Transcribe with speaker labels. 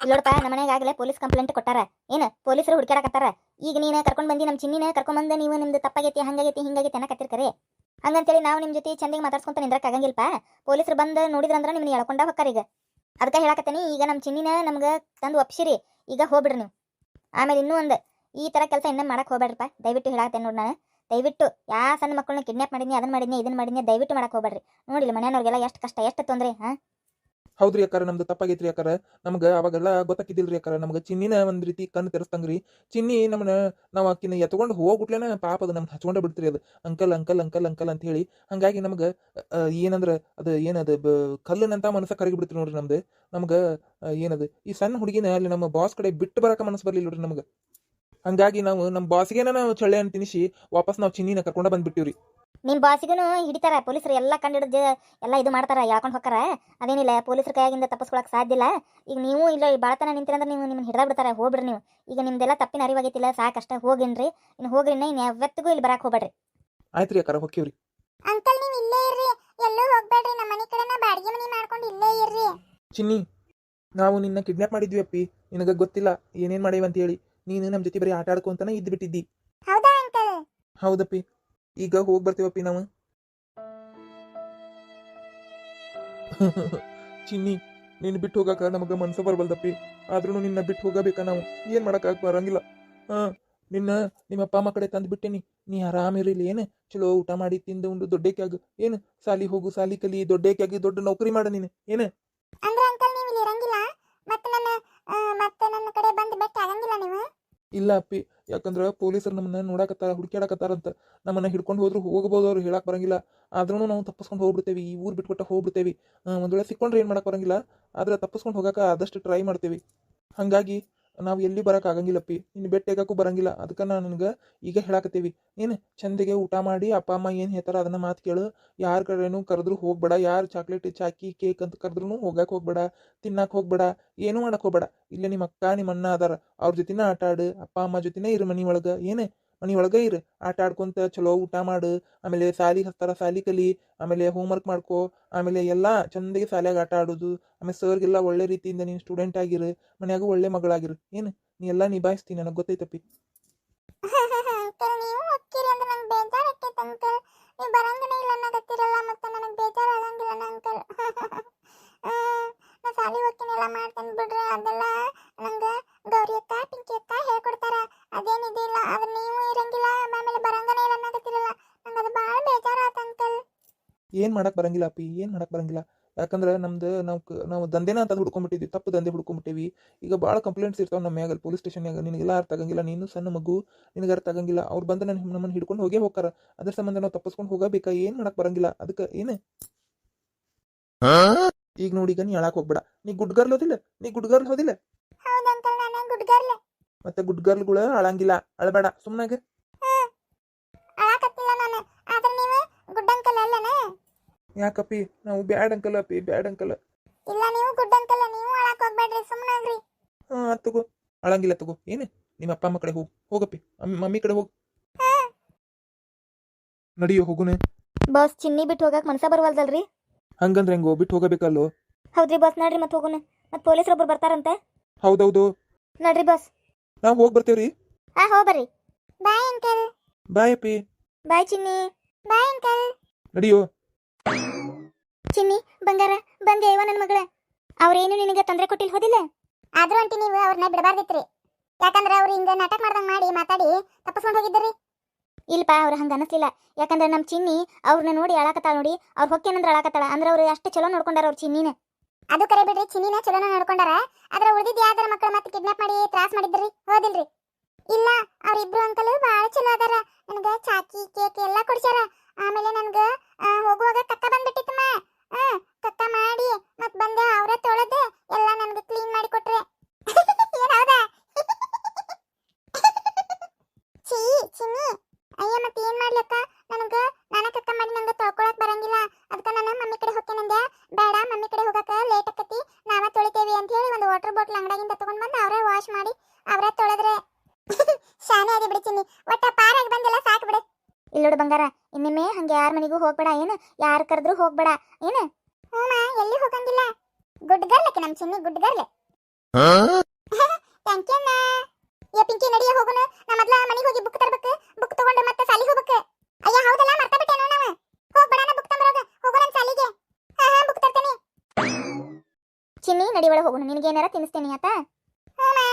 Speaker 1: ಇಲ್ಲೋಡಪ್ಪ ನಮ್ಮ ಮನೆಗೆ ಆಗಲೇ ಪೊಲೀಸ್ ಕಂಪ್ಲೇಂಟ್ ಕೊಟ್ಟಾರ. ಏನು ಪೊಲೀಸರು ಹುಡುಕ್ಯಾಡಕತ್ತಾರ. ಈಗ ನೀನು ಕರ್ಕೊಂಡು ಬಂದು ನಮ್ಮ ಚಿನ್ನಿನ ಕರ್ಕೊಂಬಂದು ನೀವು ನಿಮ್ದು ತಪ್ಪಾಗೈತಿ ಹಂಗಾಗೈತಿ ಹಿಂಗಾಗೈತಿ ಅನ್ನಕತ್ತೀರಿ ಕರೆ. ಹಂಗಂತೇಳಿ ನಾವು ನಿಮ್ಮ ಜೊತೆ ಚಂದಿಗೆ ಮಾತಾಡ್ಸ್ಕೊಂತ ನಿಂದ್ರಕ್ಕೆ ಆಗಂಗಿಲ್ಪ. ಪೊಲೀಸರು ಬಂದು ನೋಡಿದ್ರಂದ್ರೆ ನಿಮ್ಮನ್ನ ಎಳ್ಕೊಂಡ ಹೊಕ್ಕಾರ. ಈಗ ಅದಕ್ಕೆ ಹೇಳಕತ್ತೀನಿ, ಈಗ ನಮ್ಮ ಚಿನ್ನಿನ ನಮ್ಗೆ ತಂದು ಒಪ್ಸಿರಿ, ಈಗ ಹೋಗ್ಬಿಡ್ರಿ ನೀವು. ಆಮೇಲೆ ಇನ್ನೂ ಒಂದು ಈ ಥರ ಕೆಲಸ ಇನ್ನೂ ಮಾಡಕ್ಕೆ ಹೋಗ್ಬೇಡ್ರಪ್ಪ, ದಯವಿಟ್ಟು ಹೇಳತ್ತೇನೆ ನೋಡಿ. ನಾನು ದಯವಿಟ್ಟು ಸಣ್ಣ ಮಕ್ಕಳನ್ನ ಕಿಡ್ನಾಪ್ ಮಾಡಿದ್ನಿ, ಅದನ್ನ ಮಾಡಿದ್ನಿ, ಇದನ್ನ ಮಾಡಿದ್ನಿ, ದಯವಿಟ್ಟು ಮಾಡಕ್ಕೆ ಹೋಗ್ಬೇಡ್ರಿ. ನೋಡಿಲ್ಲ ಮನೆಯವ್ರಿಗೆಲ್ಲ ಎಷ್ಟು ಕಷ್ಟ ಎಷ್ಟು ತೊಂದರೆ.
Speaker 2: ಹೌದ್ರಿ ಅಕ್ಕಾರ, ನಮ್ದು ತಪ್ಪಾಗೈತ್ರಿ ಅಕ್ಕಾರ. ನಮ್ಗೆ ಅವಾಗೆಲ್ಲ ಗೊತ್ತಾಕಿದ್ದಿಲ್ರಿ ಅಕ್ಕಾರ. ನಮ್ಗೆ ಚಿನ್ನಿನ ಒಂದ್ ರೀತಿ ಕಣ್ಣು ತೆರೆಸ್ತಂಗ್ರಿ. ಚಿನ್ನಿ ನಮ್ಮನ್ನ ನಾವು ಆಕಿನ ಎತ್ಕೊಂಡು ಹೋಗ್ಬಿಟ್ಲೇನ ಪಾಪ ಅದು ನಮ್ಗೆ ಹಚ್ಕೊಂಡ ಬಿಡ್ತೀರಿ. ಅದು ಅಂಕಲ್ ಅಂಕಲ್ ಅಂಕಲ್ ಅಂಕಲ್ ಅಂತ ಹೇಳಿ. ಹಂಗಾಗಿ ನಮ್ಗೆ ಏನಂದ್ರೆ ಅದು ಏನದು ಕಲ್ಲಿನಂತ ಮನಸ್ಸ ಕರಗಿ ಬಿಡ್ತೀರಿ ನೋಡ್ರಿ ನಮ್ದು. ನಮ್ಗೆ ಏನದು ಈ ಸಣ್ಣ ಹುಡುಗಿನ ಅಲ್ಲಿ ನಮ್ಮ ಬಾಸ್ ಕಡೆ ಬಿಟ್ಟು ಬರಕ ಮನಸ್ಸು ಬರ್ಲಿಲ್ಲ ನೋಡ್ರಿ ನಮ್ಗೆ. ಹಂಗಾಗಿ ನಾವು ನಮ್ಮ ಬಾಸ್ಗೆನ ನಾವು ಚಳ್ಳೆ ಅಂತ ತಿನ್ನಿಸಿ ವಾಪಸ್ ನಾವು ಚಿನ್ನಿನ ಕರ್ಕೊಂಡ ಬಂದ್ಬಿಟ್ಟಿವ್ರಿ.
Speaker 1: ನಿಮ್ಮ ಬಾಸಿಗೂ ಹಿಡಿತಾರ ಪೊಲೀಸರು, ಎಲ್ಲ ಕಂಡಿಡಿದು ಎಲ್ಲ ಇದು ಮಾಡ್ತಾರ, ಯಾಕೊಂಡು ಹೋಗ್ತಾರ. ಅದೇನಿಲ್ಲ, ಪೊಲೀಸರ ಕೈಯಾಗಿಂದ ತಪ್ಪಿಸ್ಕೊಳಕ್ಕೆ ಸಾಧ್ಯ ಇಲ್ಲ. ಈಗ ನೀವು ಇಲ್ಲ ಬಾಳತನ ನಿಂತಿರಂದ್ರೆ ನೀವು ನಿಮ್ಮನ್ನ ಹಿಡ್ದಾ ಬಿಡ್ತಾರೆ. ಹೋಗ್ಬಿಡ್ರಿ ನೀವು. ಈಗ ನಿಮ್ದೆಲ್ಲ ತಪ್ಪಿನ ಅರಿವಾಗೈತಿಲ್ಲ, ಸಾಕಷ್ಟ ಹೋಗಿನ್ರಿ. ಇನ್ನು ಹೋಗ್ರಿ, ಇನ್ನು ಯಾವತ್ತಿಗೂ ಇಲ್ಲಿ ಬರಕ್ಕೆ ಹೋಗ್ಬೇಡ್ರಿ.
Speaker 2: ಆಯ್ತ್ರಿ ಅಕ್ಕಾರ, ಹೊಕ್ಕಿವ್ರಿ.
Speaker 3: ಅಂಕಲ್ ನೀವು ಇಲ್ಲೇ ಇರ್ರಿ, ಎಲ್ಲೂ ಹೋಗ್ಬೇಡ್ರಿ. ನಮ್ಮ ಮನೆ ಕಡೆನ ಬಾಡಿಗೆ ಮನೆ ಮಾಡ್ಕೊಂಡು ಇಲ್ಲೇ ಇರ್ರಿ.
Speaker 2: ಚಿನ್ನಿ, ನಾವು ನಿನ್ನ ಕಿಡ್ನಾಪ್ ಮಾಡಿದ್ವಿ ಅಪ್ಪಿ. ನಿನಗೆ ಗೊತ್ತಿಲ್ಲ ಏನೇನ್ ಮಾಡೇವಿ ಅಂತ ಹೇಳಿ. ನೀನು ನಮ್ಮ ಜೊತೆ ಬರೀ ಆಟ ಆಡ್ಕೊಂತಾನೆ ಇದ್ದು ಬಿಟ್ಟಿದ್ದಿ.
Speaker 3: ಹೌದಾ ಅಂಕಲ್?
Speaker 2: ಹೌದಪ್ಪಿ. ಈಗ ಹೋಗಿ ಬರ್ತೀವಪ್ಪಿ ನಾವು. ಚಿನ್ನಿ, ನೀನು ಬಿಟ್ಟು ಹೋಗಾಕ ನಮಗೆ ಮನಸ್ಸು ಬರಬಲ್ದಪ್ಪಿ. ಆದ್ರೂ ನಿನ್ನ ಬಿಟ್ಟು ಹೋಗಬೇಕಾ ನಾವು? ಏನ್ ಮಾಡಕ್ ಬರಂಗಿಲ್ಲ. ನಿಮ್ಮ ಅಪ್ಪ ಅಮ್ಮ ಕಡೆ ತಂದು ಬಿಟ್ಟೇನಿ. ನೀ ಆರಾಮಿರಲಿ. ಏನು ಚಲೋ ಊಟ ಮಾಡಿ ತಿಂದು ಉಂಡು ದೊಡ್ಡಕ್ಕೆ ಆಗ. ಏನು ಸಾಲಿ ಹೋಗು, ಸಾಲಿ ಕಲಿ, ದೊಡ್ಡಕ್ಕೆ ಆಗಿ ದೊಡ್ಡ ನೌಕರಿ ಮಾಡ ನೀನು. ಏನು
Speaker 3: ಅಂದ್ರೆ ಅಂಕಲ್ ನೀವು ಇಲ್ಲಿ ಇರಂಗಿಲ್ಲ? ಮತ್ತೆ ನನ್ನ ಕಡೆ ಬಂದು ಬೆಟ್ಟ ಆಗಂಗಿಲ್ಲ ನೀವು?
Speaker 2: ಇಲ್ಲ ಅಪ್ಪಿ, ಯಾಕಂದ್ರೆ ಪೊಲೀಸರು ನಮ್ಮನ್ನ ನೋಡಾಕತ್ತಾರ, ಹುಡುಕ್ಯಾಡಕತ್ತಾರಂತ. ನಮ್ಮನ್ನ ಹಿಡ್ಕೊಂಡು ಹೋದ್ರು ಹೋಗ್ಬೋದು, ಅವ್ರು ಹೇಳಕ್ ಬರಂಗಿಲ್ಲ. ಆದ್ರೂ ನಾವು ತಪ್ಪಿಸ್ಕೊಂಡು ಹೋಗ್ಬಿಡ್ತೇವಿ, ಈ ಊರು ಬಿಟ್ಬಿಟ್ಟ ಹೋಗ್ಬಿಡ್ತೇವಿ. ಒಂದ್ ವೇಳೆ ಸಿಕ್ಕೊಂಡ್ರೆ ಏನು ಮಾಡಕ್ ಬರಂಗಿಲ್ಲ, ಆದ್ರೆ ತಪ್ಪಿಸ್ಕೊಂಡು ಹೋಗಾಕ ಆದಷ್ಟು ಟ್ರೈ ಮಾಡ್ತೇವಿ. ಹಂಗಾಗಿ ನಾವು ಎಲ್ಲಿ ಬರಕ್ ಆಗಂಗಿಲ್ಲಪ್ಪಿ, ಇನ್ನು ಬೆಟ್ಟಾಗಕ್ಕೂ ಬರಂಗಿಲ್ಲ. ಅದಕ್ಕೆ ನಾನು ನನಗೆ ಈಗ ಹೇಳಾಕತ್ತೀವಿ, ಏನು ಚಂದಿಗೆ ಊಟ ಮಾಡಿ ಅಪ್ಪ ಅಮ್ಮ ಏನು ಹೇಳ್ತಾರ ಅದನ್ನ ಮಾತು ಕೇಳು. ಯಾರ ಕಡೆನೂ ಕರೆದ್ರು ಹೋಗ್ಬೇಡ. ಯಾರು ಚಾಕ್ಲೇಟ್ ಚಾಕಿ ಕೇಕ್ ಅಂತ ಕರೆದ್ರು ಹೋಗಕ್ಕೆ ಹೋಗ್ಬೇಡ, ತಿನ್ನಕ್ಕೆ ಹೋಗ್ಬೇಡ, ಏನೂ ಮಾಡಕ್ಕೆ ಹೋಗ್ಬೇಡ. ಇಲ್ಲೇ ನಿಮ್ಮ ಅಕ್ಕ ನಿಮ್ಮ ಅಣ್ಣ ಅದಾರ, ಅವ್ರ ಜೊತೆನ ಆಟ ಆಡು. ಅಪ್ಪ ಅಮ್ಮ ಜೊತೆನೇ ಇರು ಮನೆ ಒಳಗೆ. ಏನು ಮನೆ ಒಳಗೆ ಇರು, ಆಟ ಆಡ್ಕೊಂತ ಚಲೋ ಊಟ ಮಾಡು. ಆಮೇಲೆ ಸಾಲಿ ಹಚ್ತಾರ, ಸಾಲಿ ಕಲಿ. ಆಮೇಲೆ ಹೋಮ್ವರ್ಕ್ ಮಾಡ್ಕೋ. ಆಮೇಲೆ ಎಲ್ಲ ಚಂದಿಗೆ ಸಾಲಿಯಾಗ ಆಟ ಆಡೋದು. ಆಮೇಲೆ ಸರ್ಗೆಲ್ಲ ಒಳ್ಳೆ ರೀತಿಯಿಂದ ನೀನು ಸ್ಟೂಡೆಂಟ್ ಆಗಿರು, ಮನ್ಯಾಗೂ ಒಳ್ಳೆ ಮಗಳಾಗಿರು. ಏನು ನೀ ಎಲ್ಲ ನಿಭಾಯಿಸ್ತೀನಿ, ನನಗೆ ಗೊತ್ತೈತಪ್ಪಿ.
Speaker 3: ಅಂಕಲ್ ನೀವು ಹೋಗ್ತೀರಿ ಅಂದ್ರೆ ನಂಗೆ ಬೇಜಾರಾಗ್ತೈತೆ ಅಂಕಲ್. ನೀವು ಬರಂಗನೇ ಇಲ್ಲ ಅನ್ನಕತ್ತೀರಲ್ಲ, ಮತ್ತೆ ನನಗೆ ಬೇಜಾರಾಗಂಗಿಲ್ಲ ಅಂಕಲ್. ನಾ ಸಾಲಿ ಹೋಗ್ತೀನೆಲ್ಲ ಮಾಡ್ತೇನೆ ಬಿಡ್ರಿ. ಅದೆಲ್ಲ ನಂಗೆ ಗೌರಿ ಅಕ್ಕ ಪಿಂಕಿ ಅಕ್ಕ ಹೇಳ್ಕೊಡ್ತಾರ, ಅದೇನಿದಿಲ್ಲ. ಆದ್ರೆ ನೀವು ಇರಂಗಿಲ್ಲ, ಆಮೇಲೆ ಬರಂಗನೇ ಇಲ್ಲ ಅನ್ನಕತ್ತೀರಲ್ಲ, ನಂಗೆ ಅದು ಭಾಳ ಬೇಜಾರಾತ ಅಂಕಲ್.
Speaker 2: ಏನು ಮಾಡಕ್ಕೆ ಬರಂಗಿಲ್ಲ ಅಪ್ಪಿ, ಏನು ಮಾಡಕ್ಕೆ ಬರಂಗಿಲ್ಲ. ಯಾಕಂದ್ರೆ ನಮ್ದು ನಾವು ದಂಧೆನ ಅಂತ ಹುಡ್ಕೊಂಡ್ಬಿಟ್ಟಿದ್ವಿ, ತಪ್ಪು ದಂಧೆ ಹುಡ್ಕೊಂಡ್ಬಿಟ್ಟಿವಿ. ಈಗ ಭಾಳ ಕಂಪ್ಲೇಂಟ್ಸ್ ಇರ್ತಾವೆ ನಮ್ಮ ಮ್ಯಾಗಲ್ಲಿ ಪೊಲೀಸ್ ಸ್ಟೇಷನ್ಯಾಗ. ನಿನಗೆಲ್ಲ ಅರ್ಥ ಆಗಂಗಿಲ್ಲ, ನೀನು ಸಣ್ಣ ಮಗು, ನಿನಗೆ ಅರ್ಥ ಆಗಂಗಿಲ್ಲ. ಅವ್ರು ಬಂದು ನಮ್ಮನ್ನು ಹಿಡ್ಕೊಂಡು ಹೋಗೇ ಹೋಗ್ತಾರ. ಅದ್ರ ಸಂಬಂಧ ನಾವು ತಪ್ಪಿಸ್ಕೊಂಡು ಹೋಗಬೇಕಾ? ಏನು ಮಾಡಕ್ಕೆ ಬರಂಗಿಲ್ಲ. ಅದಕ್ಕೆ ಏನು ಈಗ ನೋಡಿ, ಈಗ ನೀ ಅಳಕ್ಕೆ ಹೋಗ್ಬೇಡ. ನೀ ಗುಡ್ ಗರ್ಲ್ ಹೋದಿಲ್ಲ, ನೀ ಗುಡ್ ಗರ್ಲ್ ಹೋದಿಲ್ಲ.
Speaker 3: ಹೌದು ಅಂಕಲ್, ನಾನು ಗುಡ್ ಗರ್ಲ್.
Speaker 2: ಮತ್ತೆ ಗುಡ್ ಗರ್ಲ್ಗಳು ಅಳಂಗಿಲ್ಲ, ಅಳಬೇಡ ಸುಮ್ಮನಾಗ.
Speaker 3: ಅಳಾಕತ್ತಿಲ್ಲ ನಾನು, ಆದ್ರೆ ನೀವು ಗುಡ್ ಅಂಕಲ್ ಅಲ್ಲನ?
Speaker 2: ಯಾಕಪ್ಪಿ, ನಾವು ಬ್ಯಾಡ್ ಅಂಕಲ್ ಅಪ್ಪಿ, ಬ್ಯಾಡ್ ಅಂಕಲ್.
Speaker 3: ಇಲ್ಲ ನೀವು ಗುಡ್ ಅಂಕಲ್, ನೀವು ಅಳಾಕ್ ಹೋಗ್ಬೇಡ್ರಿ, ಸುಮ್ಮನಾಗ್ರಿ.
Speaker 2: ತಗೋ, ಅಳಂಗಿಲ್ಲ ತಗೋ. ಏನು ನಿಮ್ಮ ಅಪ್ಪ ಅಮ್ಮ ಕಡೆ ಹೋಗಪ್ಪಿ, ಮಮ್ಮಿ ಕಡೆ ಹೋಗು. ನಡಿಯೋ ಹೋಗುನೆ.
Speaker 1: ಬಾಸ್, ಚಿನ್ನಿ ಬಿಟ್ಟು ಹೋಗಕ್ಕೆ ಮನಸ ಬರವಲ್ದಲ್ರಿ?
Speaker 2: ಹಂಗಂದ್ರೆ ಹೆಂಗೋ, ಬಿಟ್ಟು ಹೋಗಬೇಕಲ್ಲೋ.
Speaker 1: ಹೌದ್ರಿ ಬಾಸ್, ನಡ್ರಿ ಮತ್ತೆ ಹೋಗೋಣ. ಮತ್ತೆ ಪೊಲೀಸರೊಬ್ಬರು ಬರ್ತಾರಂತೆ.
Speaker 2: ಹೌದೌದು,
Speaker 1: ನಡ್ರಿ ಬಾಸ್.
Speaker 2: ನಾವು ಹೋಗಿ ಬರ್ತೇವ್ರಿ.
Speaker 1: ಹೋಗ್ಬರ್ರಿ.
Speaker 3: Bye uncle.
Speaker 2: ಬಾಯ್ ಅಪ್ಪಿ.
Speaker 1: ಬಾಯ್ ಚಿನ್ನಿ.
Speaker 3: Bye uncle.
Speaker 2: ನಡಿಯೋ.
Speaker 1: ಚಿನ್ನಿ ಬಂಗಾರ, ಬಂದೆ ಇವ ನನ್ನ ಮಗಳ. ಅವ್ರೇನು ನಿನಗೆ ತೊಂದರೆ ಕೊಟ್ಟಿಲ್ಲ ಹೋದಿಲ್ಲ?
Speaker 3: ಆದ್ರೂ ಅಂಟಿ ನೀವು ಅವ್ರನ್ನ ಬಿಡಬಾರ್ದಿತ್ರಿ. ಯಾಕಂದ್ರೆ ಅವ್ರು ಹಿಂಗ ನಾಟಕ ಮಾಡ್ದಂಗ್ ಮಾಡಿ ಮಾತಾಡಿ ತಪ್ಪಿಸ್ಕೊಂಡು ಹೋಗಿದ್ರಿ.
Speaker 1: ಇಲ್ಪ, ಅವ್ರು ಹಂಗೆ ಅನಿಸ್ಲಿಲ್ಲ. ಯಾಕಂದ್ರೆ ನಮ್ಮ ಚಿನ್ನಿ ಅವ್ರನ್ನ ನೋಡಿ ಅಳಾಕತ್ತಾಳ ನೋಡಿ. ಅವ್ರು ಹೊಕ್ಕೇನಂದ್ರೆ ಅಳಾಕತ್ತಾಳ ಅಂದ್ರೆ ಅವ್ರು ಅಷ್ಟು ಚಲೋ ನೋಡ್ಕೊಂಡಾರ ಅವ್ರ ಚಿನ್ನಿನ.
Speaker 3: ಅದು ಕರೆ ಬಿಡ್ರಿ, ಚಿನ್ನಿನ ಚಲೋನ ನೋಡ್ಕೊಂಡಾರ. ಆದ್ರೆ ಉಳಿದಿದ್ದು ಯಾವ್ದಾರ ಮಕ್ಕಳು ಮತ್ತೆ ಕಿಡ್ನಾಪ್ ಮಾಡಿ ತ್ರಾಸ್ ಮಾಡಿದ್ರಿ ಹೋದಿಲ್ರಿ? ಇಲ್ಲ, ಅವ್ರಿಬ್ರು ಅಂಕಲ್ ಭಾಳ ಚಲೋ ಅದಾರ. ನನಗೆ ಚಾಕಿ ಕೇಕ್ ಎಲ್ಲ ಕೊಡ್ಸ್ಯಾರ. ಆಮೇಲೆ ನನ್ಗೆ ಹೋಗುವಾಗ ಕಕ್ಕ ಬಂದ್ಬಿಟ್ಟಿತ್ತಮ್ಮ. ಕಕ್ಕ ಮಾಡಿ ಮತ್ ಬಂದೆ, ಅವರೇ ತೊಳೆದೆ ಎಲ್ಲ ನನ್ಗೆ ಕ್ಲೀನ್ ಮಾಡಿ ಕೊಟ್ರೆ. ಏನ್ ಹೌದಾ? ಚಿನ್ನಿ ಅಯ್ಯ, ಮತ್ತೆ ಏನ್ ಮಾಡ್ಲಕ್ಕ? ನಾನೇ ಕಕ್ಕ ಮಾಡಿ ನಂಗೆ ತೊಳ್ಕೊಳಕ್ ಬರಂಗಿಲ್ಲ. ಅದಕ್ಕೆ ನಾನು ಮಮ್ಮಿ ಕಡೆ ಹೋಗ್ತೇನಂದೆ. ಬೇಡ, ಮಮ್ಮಿ ಕಡೆ ಹೋಗಕ್ಕೆ ಲೇಟ್ ಆಕತಿ, ನಾವ ತೊಳಿತೇವಿ ಅಂತ ಹೇಳಿ ಒಂದು ವಾಟರ್ ಬಾಟಲ್ ಅಂಗಡಿಯಿಂದ ತಗೊಂಡ್ ಬಂದು ಅವರೇ ವಾಶ್ ಮಾಡಿ ಅವರೇ ತೊಳೆದ್ರೆ. ಶಾನೆ ಆಗಿ ಬಿಡಿ ಚಿನ್ನಿ, ಒಟ್ಟ ಪಾರಾಗಿ ಬಂದಿಲ್ಲ, ಸಾಕು ಬಿಡು.
Speaker 1: ಇಲ್ಲೋಡು ಬಂಗಾರ, ಇನ್ನೊಮ್ಮೆ ಹಂಗೆ ಯಾರ ಮನೆಗೂ ಹೋಗ್ಬೇಡ. ಏನು ಯಾರು ಕರೆದ್ರು ಹೋಗ್ಬೇಡ. ಏನು
Speaker 3: ಹ್ಞೂ ಎಲ್ಲಿ ಹೋಗಂಗಿಲ್ಲ. ಗುಡ್ ಗರ್ಲ್ ಆಕಿ ನಮ್ಮ ಚಿನ್ನಿ, ಗುಡ್ ಗರ್ಲ್. ಥ್ಯಾಂಕ್ ಯು ಅಣ್ಣ. ಏ ಪಿಂಕಿ ನಡಿಯ ಹೋಗೋಣ. ನಾ ಮೊದ್ಲ ಮನೆಗೆ ಹೋಗಿ ಬುಕ್ ತರಬೇಕು. ಬುಕ್ ತಗೊಂಡು ಮತ್ತೆ ಸಾಲಿಗೆ ಹೋಗ್ಬೇಕು. ಅಯ್ಯ ಹೌದಲ್ಲ ಮರ್ತಾ ಬಿಟ್ಟೇನೋ ನಾವು. ಹೋಗ್ ಬಡಣ ಬುಕ್ ತಗೊಂಬರೋಗ. ಹೋಗೋಣ ಸಾಲಿಗೆ. ಹಾ ಬುಕ್ ತರ್ತೇನೆ.
Speaker 1: ಚಿನ್ನಿ ನಡಿ ಒಳಗೆ ಹೋಗೋಣ, ನಿನಗೆ ಏನಾರ ತಿನ್ನಿಸ್ತೇನೆ ಆತಾ.
Speaker 3: ಹ್ಞೂ